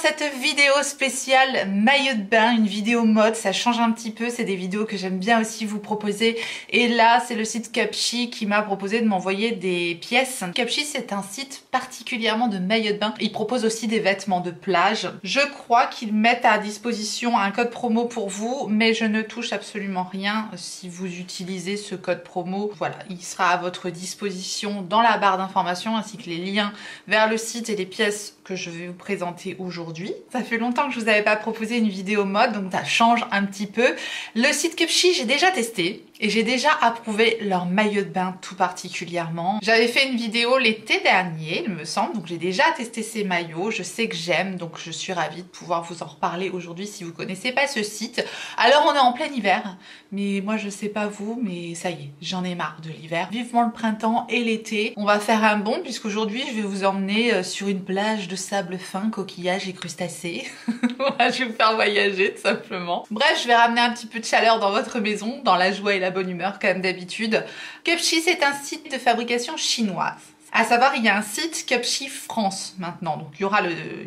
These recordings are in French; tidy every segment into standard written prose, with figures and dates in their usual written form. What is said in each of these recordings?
cette vidéo spéciale maillot de bain, une vidéo mode, ça change un petit peu, c'est des vidéos que j'aime bien aussi vous proposer. Et là, c'est le site Cupshe qui m'a proposé de m'envoyer des pièces. Cupshe, c'est un site particulièrement de maillot de bain. Ils proposent aussi des vêtements de plage. Je crois qu'ils mettent à disposition un code promo pour vous, mais je ne touche absolument rien si vous utilisez ce code promo. Voilà, il sera à votre disposition dans la barre d'informations ainsi que les liens vers le site et les pièces que je vais vous présenter aujourd'hui. Ça fait longtemps que je vous avais pas proposé une vidéo mode, donc ça change un petit peu. Le site Cupshe, j'ai déjà testé et j'ai déjà approuvé leur maillot de bain tout particulièrement. J'avais fait une vidéo l'été dernier, il me semble, donc j'ai déjà testé ces maillots. Je sais que j'aime, donc je suis ravie de pouvoir vous en reparler aujourd'hui si vous connaissez pas ce site. Alors on est en plein hiver, mais moi je sais pas vous, mais ça y est, j'en ai marre de l'hiver. Vivement le printemps et l'été. On va faire un bond puisqu'aujourd'hui je vais vous emmener sur une plage de sable fin, coquillages et crustacés. Voilà, je vais vous faire voyager tout simplement. Bref, je vais ramener un petit peu de chaleur dans votre maison, dans la joie et la bonne humeur comme d'habitude. Cupshe, c'est un site de fabrication chinoise. À savoir, il y a un site Cupshe France maintenant, donc il y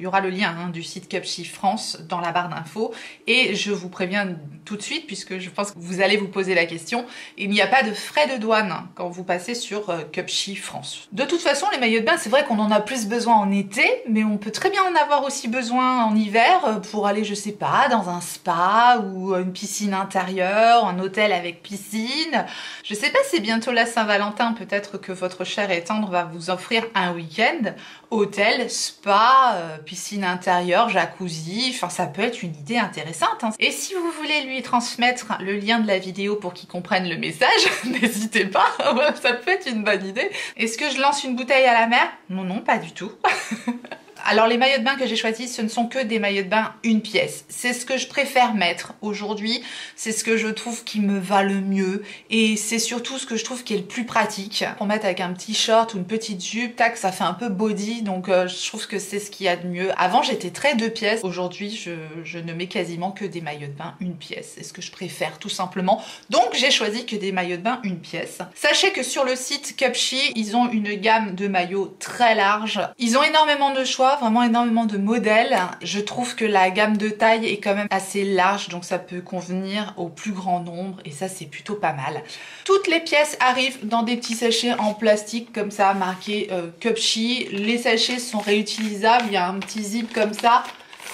aura le lien du site Cupshe France dans la barre d'infos. Et je vous préviens tout de suite, puisque je pense que vous allez vous poser la question, il n'y a pas de frais de douane quand vous passez sur Cupshe France. De toute façon, les maillots de bain, c'est vrai qu'on en a plus besoin en été, mais on peut très bien en avoir aussi besoin en hiver pour aller, je sais pas, dans un spa ou une piscine intérieure, un hôtel avec piscine. Je sais pas, c'est bientôt la Saint-Valentin, peut-être que votre cher et tendre va vous offrir un week-end, hôtel, spa, piscine intérieure, jacuzzi, enfin ça peut être une idée intéressante. Et si vous voulez lui transmettre le lien de la vidéo pour qu'il comprenne le message, n'hésitez pas, ça peut être une bonne idée. Est-ce que je lance une bouteille à la mer? Non, non, pas du tout. Alors les maillots de bain que j'ai choisis, ce ne sont que des maillots de bain une pièce. C'est ce que je préfère mettre aujourd'hui, c'est ce que je trouve qui me va le mieux et c'est surtout ce que je trouve qui est le plus pratique. Pour mettre avec un petit short ou une petite jupe, tac, ça fait un peu body, donc je trouve que c'est ce qu'il y a de mieux. Avant j'étais très deux pièces, aujourd'hui je ne mets quasiment que des maillots de bain une pièce. C'est ce que je préfère tout simplement. Donc j'ai choisi que des maillots de bain une pièce. Sachez que sur le site Cupshe, ils ont une gamme de maillots très large. Ils ont énormément de choix, vraiment énormément de modèles. Je trouve que la gamme de taille est quand même assez large, donc ça peut convenir au plus grand nombre et ça c'est plutôt pas mal. Toutes les pièces arrivent dans des petits sachets en plastique comme ça marqué Cupshe. Les sachets sont réutilisables, il y a un petit zip comme ça.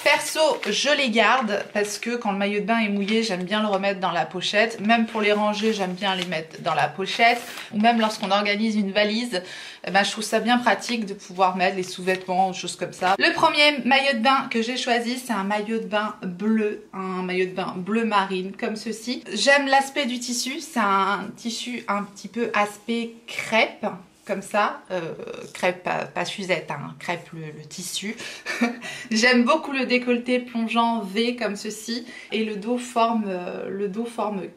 Perso, je les garde parce que quand le maillot de bain est mouillé, j'aime bien le remettre dans la pochette. Même pour les ranger, j'aime bien les mettre dans la pochette. Ou même lorsqu'on organise une valise, je trouve ça bien pratique de pouvoir mettre les sous-vêtements, choses comme ça. Le premier maillot de bain que j'ai choisi, c'est un maillot de bain bleu. Un maillot de bain bleu marine, comme ceci. J'aime l'aspect du tissu. C'est un tissu un petit peu aspect crêpe. Comme ça, crêpe pas Suzette, hein, crêpe le tissu. J'aime beaucoup le décolleté plongeant V comme ceci et le dos forme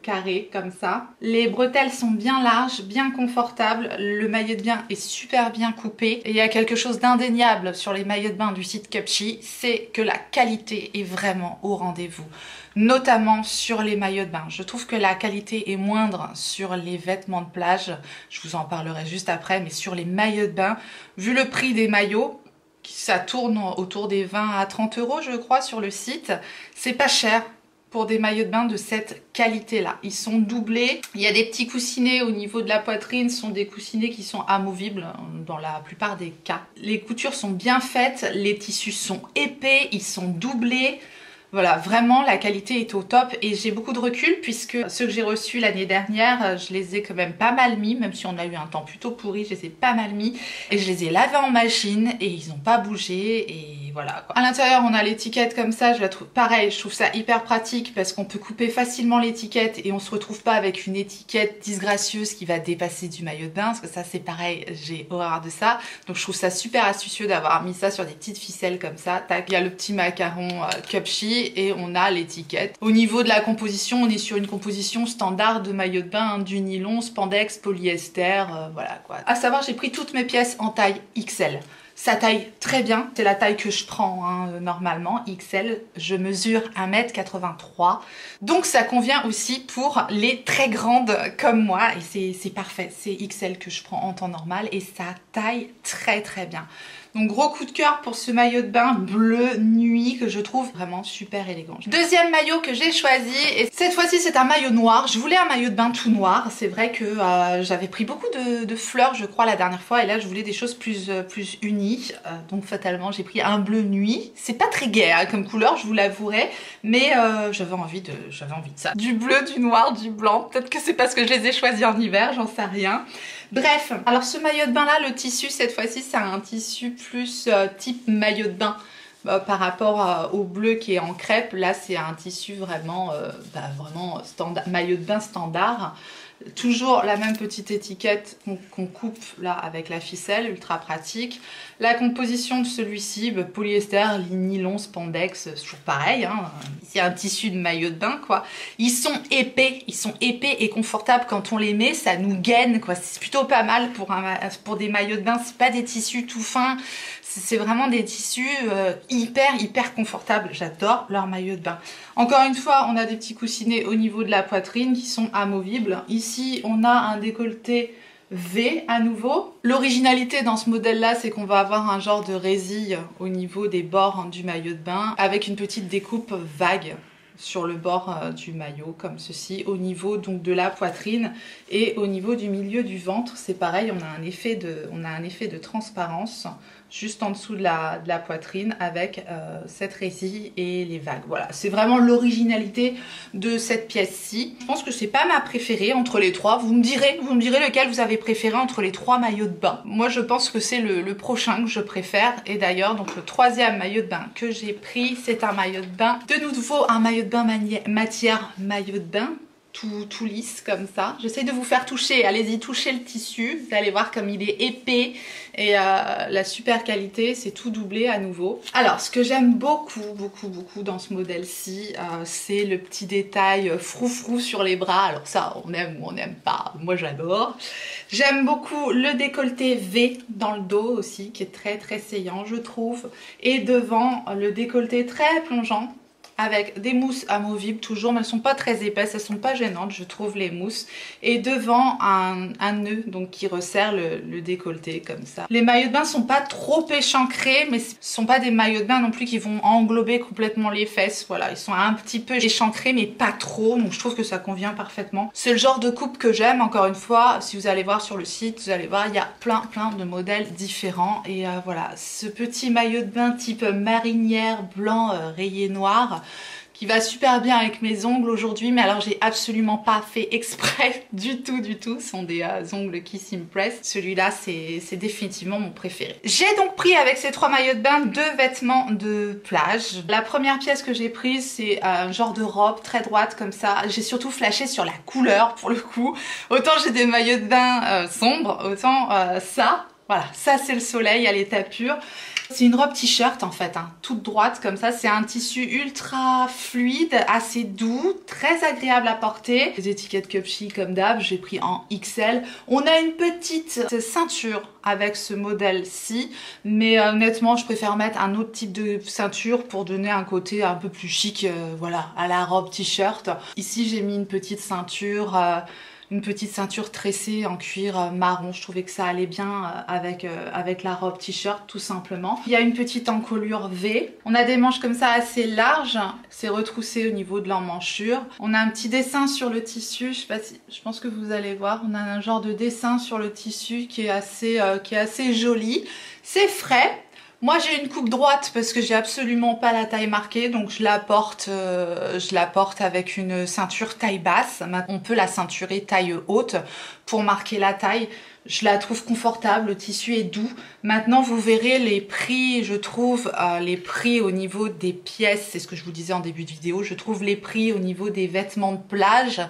carré comme ça. Les bretelles sont bien larges, bien confortables. Le maillot de bain est super bien coupé et il y a quelque chose d'indéniable sur les maillots de bain du site Cupshe, c'est que la qualité est vraiment au rendez-vous. Notamment sur les maillots de bain. Je trouve que la qualité est moindre sur les vêtements de plage. Je vous en parlerai juste après, mais sur les maillots de bain, vu le prix des maillots, ça tourne autour des 20 à 30 euros je crois sur le site, c'est pas cher pour des maillots de bain de cette qualité-là. Ils sont doublés, il y a des petits coussinets au niveau de la poitrine, ce sont des coussinets qui sont amovibles dans la plupart des cas. Les coutures sont bien faites, les tissus sont épais, ils sont doublés. Voilà, vraiment la qualité est au top et j'ai beaucoup de recul puisque ceux que j'ai reçus l'année dernière, je les ai quand même pas mal mis, même si on a eu un temps plutôt pourri, je les ai pas mal mis et je les ai lavés en machine et ils n'ont pas bougé et voilà quoi. À l'intérieur on a l'étiquette comme ça, je la trouve pareil, je trouve ça hyper pratique parce qu'on peut couper facilement l'étiquette et on se retrouve pas avec une étiquette disgracieuse qui va dépasser du maillot de bain parce que ça c'est pareil, j'ai horreur de ça. Donc je trouve ça super astucieux d'avoir mis ça sur des petites ficelles comme ça, tac, il y a le petit macaron Cupshe et on a l'étiquette. Au niveau de la composition, on est sur une composition standard de maillot de bain, du nylon, spandex, polyester, voilà quoi. À savoir, j'ai pris toutes mes pièces en taille XL. Ça taille très bien, c'est la taille que je prends normalement, XL, je mesure 1m83, donc ça convient aussi pour les très grandes comme moi et c'est parfait, c'est XL que je prends en temps normal et ça taille très très bien. Donc gros coup de cœur pour ce maillot de bain bleu nuit que je trouve vraiment super élégant. Deuxième maillot que j'ai choisi, et cette fois-ci c'est un maillot noir. Je voulais un maillot de bain tout noir. C'est vrai que j'avais pris beaucoup de fleurs je crois la dernière fois et là je voulais des choses plus unies. Donc fatalement j'ai pris un bleu nuit. C'est pas très gai hein, comme couleur, je vous l'avouerai, mais j'avais envie de ça. Du bleu, du noir, du blanc. Peut-être que c'est parce que je les ai choisis en hiver, j'en sais rien. Bref, alors ce maillot de bain là, le tissu cette fois-ci c'est un tissu plus type maillot de bain par rapport au bleu qui est en crêpe. Là c'est un tissu vraiment, vraiment standard, maillot de bain standard. Toujours la même petite étiquette qu'on coupe là avec la ficelle, ultra pratique. La composition de celui-ci, polyester, nylon, spandex, c'est toujours pareil. Hein. C'est un tissu de maillot de bain quoi. Ils sont épais et confortables quand on les met, ça nous gaine quoi. C'est plutôt pas mal pour des maillots de bain. C'est pas des tissus tout fins, c'est vraiment des tissus hyper confortables. J'adore leurs maillots de bain. Encore une fois, on a des petits coussinets au niveau de la poitrine qui sont amovibles. Ici, on a un décolleté V à nouveau. L'originalité dans ce modèle là c'est qu'on va avoir un genre de résille au niveau des bords du maillot de bain avec une petite découpe vague sur le bord du maillot comme ceci au niveau donc de la poitrine et au niveau du milieu du ventre c'est pareil, on a un effet de transparence juste en dessous de la poitrine avec cette résille et les vagues. Voilà, c'est vraiment l'originalité de cette pièce-ci. Je pense que c'est pas ma préférée entre les trois. Vous me direz lequel vous avez préféré entre les trois maillots de bain. Moi, je pense que c'est le prochain que je préfère. Et d'ailleurs, donc le troisième maillot de bain que j'ai pris, c'est un maillot de bain. De nouveau, un maillot de bain matière maillot de bain. Tout lisse comme ça. J'essaie de vous faire toucher, allez-y touchez le tissu, vous allez voir comme il est épais et la super qualité, c'est tout doublé à nouveau. Alors ce que j'aime beaucoup dans ce modèle-ci, c'est le petit détail froufrou sur les bras. Alors ça on aime ou on n'aime pas, moi j'adore. J'aime beaucoup le décolleté V dans le dos aussi qui est très saillant je trouve, et devant le décolleté très plongeant avec des mousses amovibles toujours, mais elles sont pas très épaisses, elles sont pas gênantes je trouve les mousses, et devant un nœud donc qui resserre le décolleté comme ça. Les maillots de bain sont pas trop échancrés, mais ce sont pas des maillots de bain non plus qui vont englober complètement les fesses, voilà, ils sont un petit peu échancrés mais pas trop, donc je trouve que ça convient parfaitement. C'est le genre de coupe que j'aime, encore une fois, si vous allez voir sur le site, vous allez voir, il y a plein de modèles différents, et voilà, ce petit maillot de bain type marinière blanc rayé noir, qui va super bien avec mes ongles aujourd'hui, mais alors j'ai absolument pas fait exprès du tout, ce sont des ongles Kiss Impress. Celui-là c'est définitivement mon préféré. J'ai donc pris avec ces trois maillots de bain deux vêtements de plage. La première pièce que j'ai prise c'est un genre de robe très droite comme ça. J'ai surtout flashé sur la couleur pour le coup. Autant j'ai des maillots de bain sombres, autant ça, voilà, ça c'est le soleil à l'état pur. C'est une robe t-shirt en fait, hein, toute droite comme ça. C'est un tissu ultra fluide, assez doux, très agréable à porter. Les étiquettes Cupshe comme d'hab, j'ai pris en XL. On a une petite ceinture avec ce modèle-ci, mais honnêtement je préfère mettre un autre type de ceinture pour donner un côté un peu plus chic, voilà, à la robe t-shirt. Ici j'ai mis une petite ceinture tressée en cuir marron. Je trouvais que ça allait bien avec la robe t-shirt tout simplement. Il y a une petite encolure V. On a des manches comme ça assez larges. C'est retroussé au niveau de l'emmanchure. On a un petit dessin sur le tissu. Je sais pas si, je pense que vous allez voir. On a un genre de dessin sur le tissu qui est assez joli. C'est frais. Moi j'ai une coupe droite parce que j'ai absolument pas la taille marquée, donc je la porte avec une ceinture taille basse. On peut la ceinturer taille haute pour marquer la taille. Je la trouve confortable, le tissu est doux. Maintenant vous verrez les prix, je trouve les prix au niveau des pièces, c'est ce que je vous disais en début de vidéo, je trouve les prix au niveau des vêtements de plage,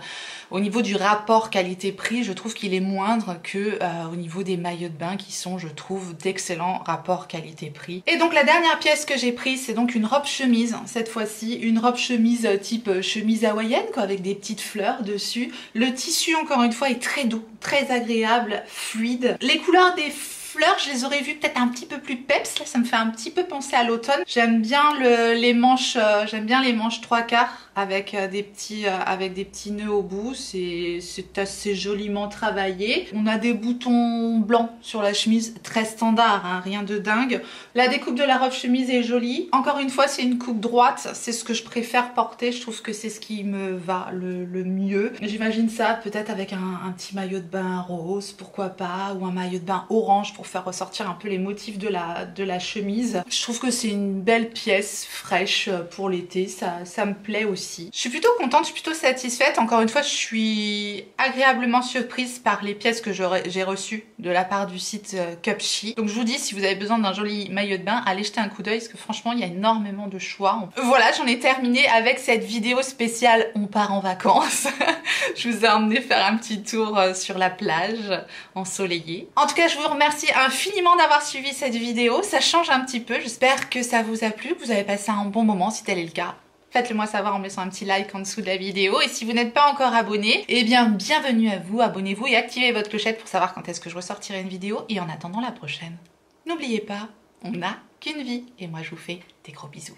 au niveau du rapport qualité-prix, je trouve qu'il est moindre que au niveau des maillots de bain qui sont, je trouve, d'excellents rapports qualité-prix. Et donc la dernière pièce que j'ai prise, c'est donc une robe chemise, cette fois-ci, une robe chemise type chemise hawaïenne, quoi, avec des petites fleurs dessus. Le tissu, encore une fois, est très doux, très agréable, fluide. Les couleurs des fleurs, je les aurais vues peut-être un petit peu plus peps, là ça me fait un petit peu penser à l'automne. J'aime bien les manches 3/4 avec des petits nœuds au bout. C'est assez joliment travaillé. On a des boutons blancs sur la chemise, très standard, hein, rien de dingue. La découpe de la robe chemise est jolie. Encore une fois, c'est une coupe droite, c'est ce que je préfère porter. Je trouve que c'est ce qui me va le mieux. J'imagine ça peut-être avec un petit maillot de bain rose, pourquoi pas, ou un maillot de bain orange pour faire ressortir un peu les motifs de la chemise. Je trouve que c'est une belle pièce fraîche pour l'été, ça me plaît aussi. Je suis plutôt contente, je suis plutôt satisfaite. Encore une fois, je suis agréablement surprise par les pièces que j'ai reçues de la part du site Cupshe. Donc je vous dis, si vous avez besoin d'un joli maillot de bain, allez jeter un coup d'œil parce que franchement, il y a énormément de choix. Voilà, j'en ai terminé avec cette vidéo spéciale On part en vacances. Je vous ai emmené faire un petit tour sur la plage ensoleillée. En tout cas, je vous remercie infiniment d'avoir suivi cette vidéo. Ça change un petit peu. J'espère que ça vous a plu, que vous avez passé un bon moment si tel est le cas. Faites-le moi savoir en me laissant un petit like en dessous de la vidéo. Et si vous n'êtes pas encore abonné, eh bien bienvenue à vous, abonnez-vous et activez votre clochette pour savoir quand est-ce que je ressortirai une vidéo. Et en attendant la prochaine, n'oubliez pas, on n'a qu'une vie. Et moi je vous fais des gros bisous.